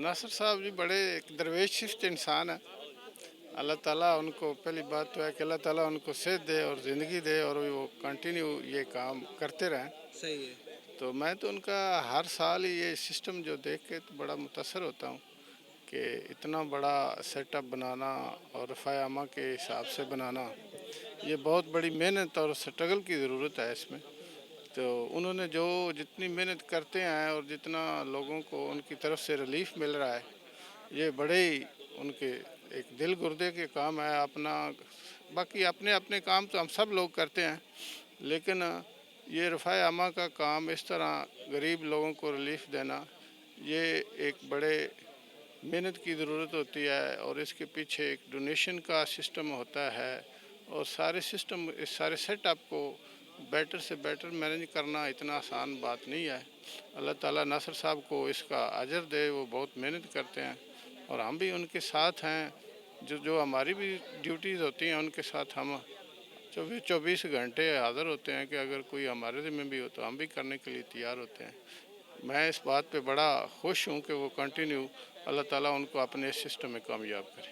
नासिर साहब जी बड़े एक दरवेश शिफ्ट इंसान है। अल्लाह ताला उनको, पहली बात तो है कि अल्लाह ताला उनको सेहत दे और ज़िंदगी दे और वो कंटिन्यू ये काम करते रहें। सही है। तो मैं तो उनका हर साल ही ये सिस्टम जो देख के तो बड़ा मुतासर होता हूँ कि इतना बड़ा सेटअप बनाना और रफ़ाए आमा के हिसाब से बनाना, ये बहुत बड़ी मेहनत और स्ट्रगल की ज़रूरत है इसमें। तो उन्होंने जो जितनी मेहनत करते हैं और जितना लोगों को उनकी तरफ से रिलीफ मिल रहा है, ये बड़े ही उनके एक दिल गुर्दे के काम है। अपना बाकी अपने अपने काम तो हम सब लोग करते हैं, लेकिन ये रफ़ाए आमा का काम इस तरह गरीब लोगों को रिलीफ देना, ये एक बड़े मेहनत की ज़रूरत होती है और इसके पीछे एक डोनेशन का सिस्टम होता है और सारे सिस्टम, इस सारे सेटअप को बेटर से बेटर मैनेज करना इतना आसान बात नहीं है। अल्लाह ताला नासिर साहब को इसका अजर दे, वो बहुत मेहनत करते हैं और हम भी उनके साथ हैं। जो जो हमारी भी ड्यूटीज़ होती हैं उनके साथ हम 24 घंटे हाज़िर होते हैं कि अगर कोई हमारे ज़िम्मे भी हो तो हम भी करने के लिए तैयार होते हैं। मैं इस बात पे बड़ा खुश हूँ कि वो कंटिन्यू, अल्लाह ताला उनको अपने इस सिस्टम में कामयाब करे।